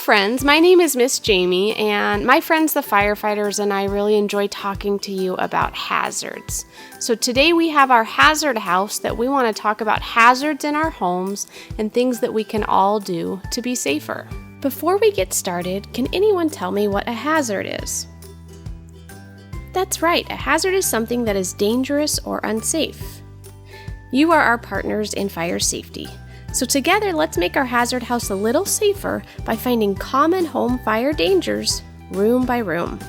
friends, my name is Miss Jamie, and my friends the firefighters and I really enjoy talking to you about hazards. So today we have our hazard house that we want to talk about hazards in our homes and things that we can all do to be safer. Before we get started, can anyone tell me what a hazard is? That's right, a hazard is something that is dangerous or unsafe. You are our partners in fire safety. So together, let's make our hazard house a little safer by finding common home fire dangers room by room.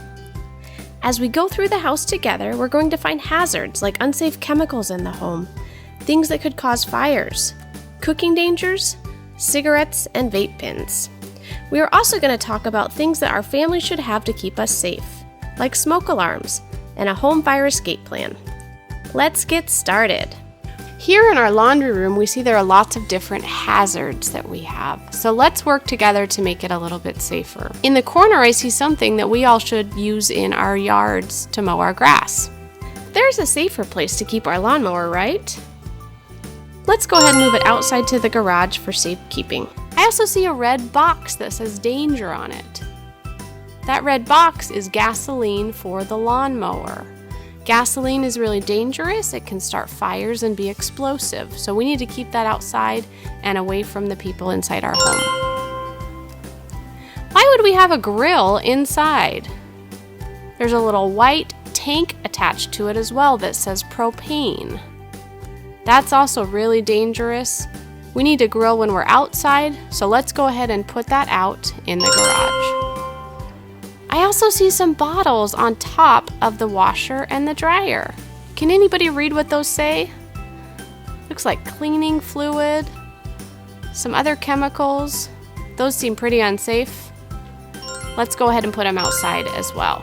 As we go through the house together, we're going to find hazards like unsafe chemicals in the home, things that could cause fires, cooking dangers, cigarettes, and vape pens. We are also going to talk about things that our family should have to keep us safe, like smoke alarms and a home fire escape plan. Let's get started. Here in our laundry room, we see there are lots of different hazards that we have. So let's work together to make it a little bit safer. In the corner, I see something that we all should use in our yards to mow our grass. There's a safer place to keep our lawnmower, right? Let's go ahead and move it outside to the garage for safekeeping. I also see a red box that says danger on it. That red box is gasoline for the lawnmower. Gasoline is really dangerous. It can start fires and be explosive. So we need to keep that outside and away from the people inside our home. Why would we have a grill inside? There's a little white tank attached to it as well that says propane. That's also really dangerous. We need to grill when we're outside, so let's go ahead and put that out in the garage. I also see some bottles on top of the washer and the dryer. Can anybody read what those say? Looks like cleaning fluid, some other chemicals. Those seem pretty unsafe. Let's go ahead and put them outside as well.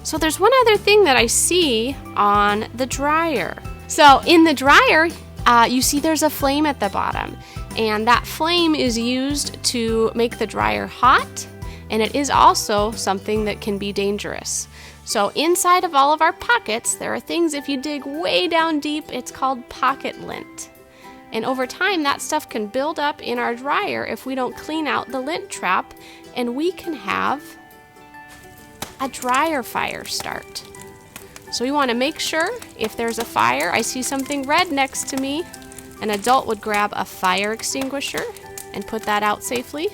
So there's one other thing that I see on the dryer. So in the dryer, you see there's a flame at the bottom, and that flame is used to make the dryer hot. And it is also something that can be dangerous. So inside of all of our pockets, there are things, if you dig way down deep, it's called pocket lint. And over time, that stuff can build up in our dryer if we don't clean out the lint trap, and we can have a dryer fire start. So we want to make sure if there's a fire, I see something red next to me, an adult would grab a fire extinguisher and put that out safely.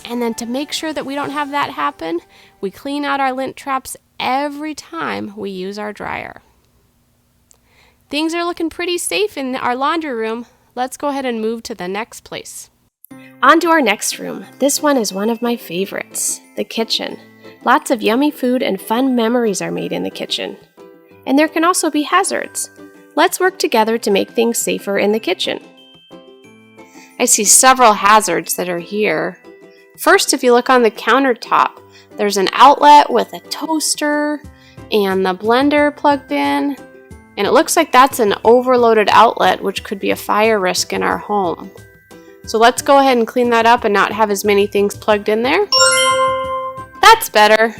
And then to make sure that we don't have that happen, we clean out our lint traps every time we use our dryer. Things are looking pretty safe in our laundry room. Let's go ahead and move to the next place. On to our next room. This one is one of my favorites, the kitchen. Lots of yummy food and fun memories are made in the kitchen. And there can also be hazards. Let's work together to make things safer in the kitchen. I see several hazards that are here. First, if you look on the countertop, there's an outlet with a toaster and the blender plugged in, and it looks like that's an overloaded outlet, which could be a fire risk in our home. So let's go ahead and clean that up and not have as many things plugged in there. That's better.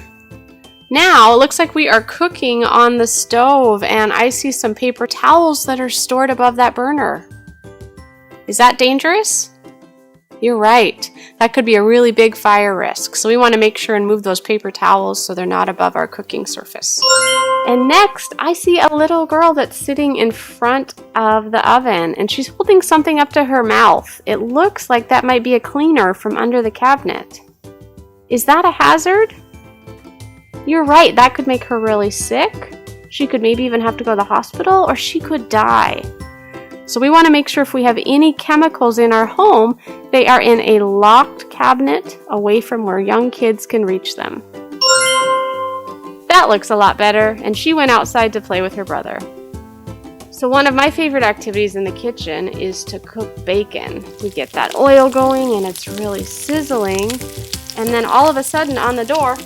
Now, it looks like we are cooking on the stove, and I see some paper towels that are stored above that burner. Is that dangerous? You're right. That could be a really big fire risk. So we want to make sure and move those paper towels so they're not above our cooking surface. And next, I see a little girl that's sitting in front of the oven, and she's holding something up to her mouth. It looks like that might be a cleaner from under the cabinet. Is that a hazard? You're right. That could make her really sick. She could maybe even have to go to the hospital, or she could die. So we want to make sure if we have any chemicals in our home, they are in a locked cabinet away from where young kids can reach them. That looks a lot better, and she went outside to play with her brother. So one of my favorite activities in the kitchen is to cook bacon. We get that oil going and it's really sizzling, and then all of a sudden on the door,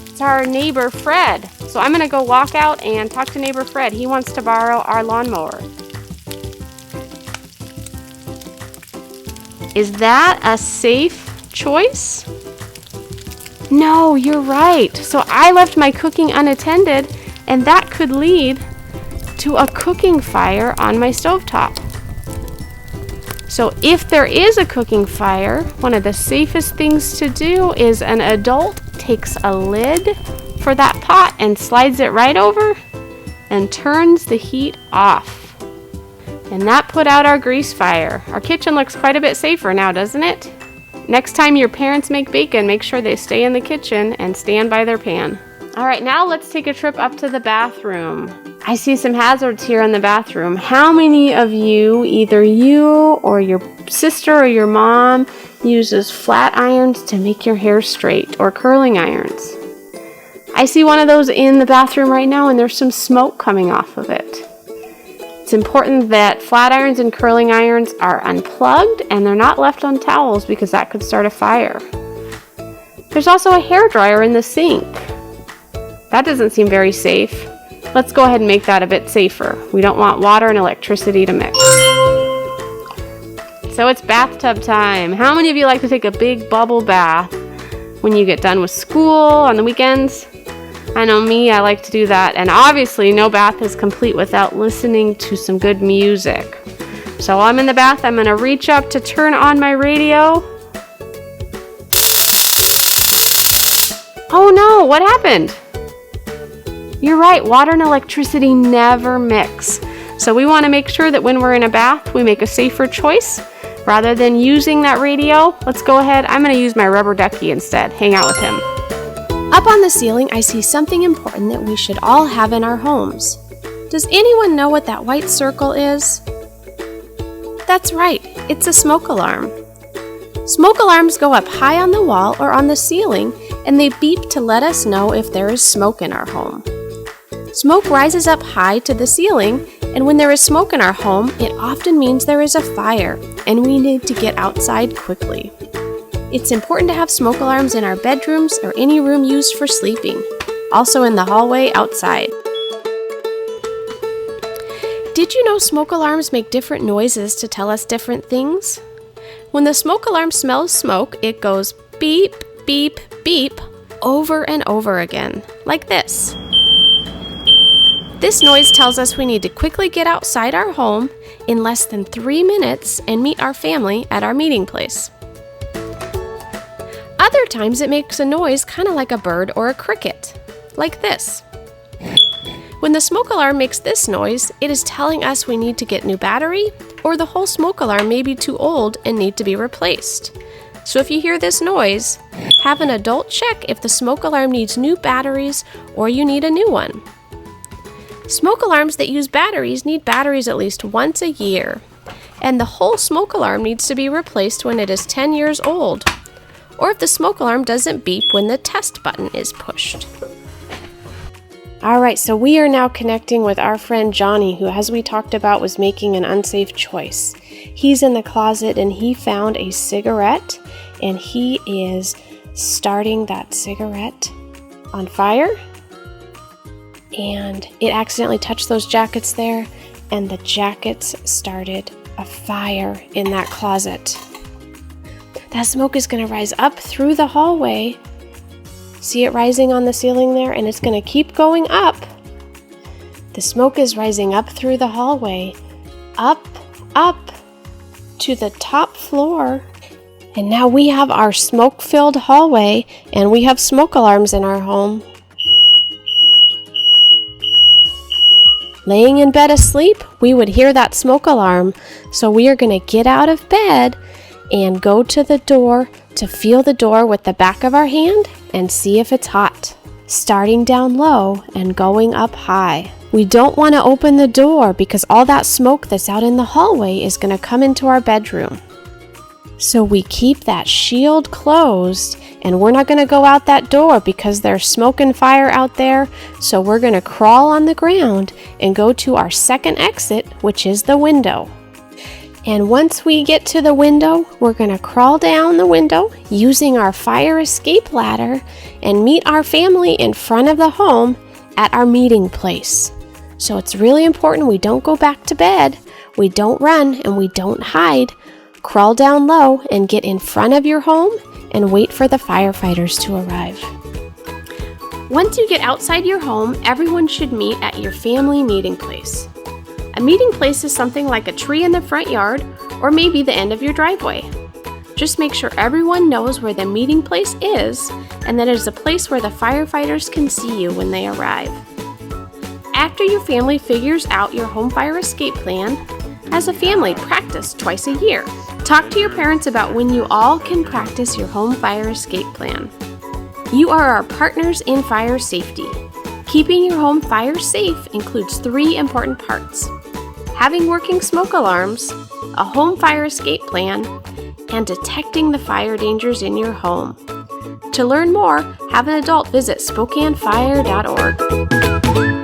it's our neighbor Fred. So I'm going to go walk out and talk to neighbor Fred. He wants to borrow our lawnmower. Is that a safe choice? No, you're right. So I left my cooking unattended, and that could lead to a cooking fire on my stovetop. So if there is a cooking fire, one of the safest things to do is an adult takes a lid for that pot and slides it right over and turns the heat off. And that put out our grease fire. Our kitchen looks quite a bit safer now, doesn't it? Next time your parents make bacon, make sure they stay in the kitchen and stand by their pan. All right, now let's take a trip up to the bathroom. I see some hazards here in the bathroom. How many of you, either you or your sister or your mom, uses flat irons to make your hair straight, or curling irons? I see one of those in the bathroom right now, and there's some smoke coming off of it. It's important that flat irons and curling irons are unplugged and they're not left on towels because that could start a fire. There's also a hair dryer in the sink. That doesn't seem very safe. Let's go ahead and make that a bit safer. We don't want water and electricity to mix. So it's bathtub time. How many of you like to take a big bubble bath when you get done with school on the weekends? I know me, I like to do that. And obviously no bath is complete without listening to some good music. So while I'm in the bath, I'm gonna reach up to turn on my radio. Oh no, what happened? You're right, water and electricity never mix. So we want to make sure that when we're in a bath, we make a safer choice. Rather than using that radio, let's go ahead. I'm going to use my rubber ducky instead. Hang out with him. Up on the ceiling, I see something important that we should all have in our homes. Does anyone know what that white circle is? That's right, it's a smoke alarm. Smoke alarms go up high on the wall or on the ceiling, and they beep to let us know if there is smoke in our home. Smoke rises up high to the ceiling, and when there is smoke in our home, it often means there is a fire, and we need to get outside quickly. It's important to have smoke alarms in our bedrooms or any room used for sleeping, also in the hallway outside. Did you know smoke alarms make different noises to tell us different things? When the smoke alarm smells smoke, it goes beep, beep, beep over and over again, like this. This noise tells us we need to quickly get outside our home in less than 3 minutes and meet our family at our meeting place. Other times it makes a noise kind of like a bird or a cricket, like this. When the smoke alarm makes this noise, it is telling us we need to get new battery, or the whole smoke alarm may be too old and need to be replaced. So if you hear this noise, have an adult check if the smoke alarm needs new batteries or you need a new one. Smoke alarms that use batteries need batteries at least once a year, and the whole smoke alarm needs to be replaced when it is 10 years old, or if the smoke alarm doesn't beep when the test button is pushed. Alright, so we are now connecting with our friend Johnny, who, as we talked about, was making an unsafe choice. He's in the closet and he found a cigarette, and he is starting that cigarette on fire. And it accidentally touched those jackets there, and the jackets started a fire in that closet. That smoke is going to rise up through the hallway. See it rising on the ceiling there? And it's going to keep going up. The smoke is rising up through the hallway, up to the top floor. And now we have our smoke-filled hallway, and we have smoke alarms in our home. Laying in bed asleep, we would hear that smoke alarm, so we are going to get out of bed and go to the door to feel the door with the back of our hand and see if it's hot, starting down low and going up high. We don't want to open the door because all that smoke that's out in the hallway is going to come into our bedroom. So we keep that shield closed, and we're not going to go out that door because there's smoke and fire out there. So we're going to crawl on the ground and go to our second exit, which is the window. And once we get to the window, we're going to crawl down the window using our fire escape ladder and meet our family in front of the home at our meeting place. So it's really important we don't go back to bed, we don't run, and we don't hide. Crawl down low and get in front of your home and wait for the firefighters to arrive. Once you get outside your home, everyone should meet at your family meeting place. A meeting place is something like a tree in the front yard or maybe the end of your driveway. Just make sure everyone knows where the meeting place is and that it is a place where the firefighters can see you when they arrive. After your family figures out your home fire escape plan, as a family, practice twice a year. Talk to your parents about when you all can practice your home fire escape plan. You are our partners in fire safety. Keeping your home fire safe includes 3 important parts: having working smoke alarms, a home fire escape plan, and detecting the fire dangers in your home. To learn more, have an adult visit SpokaneFire.org.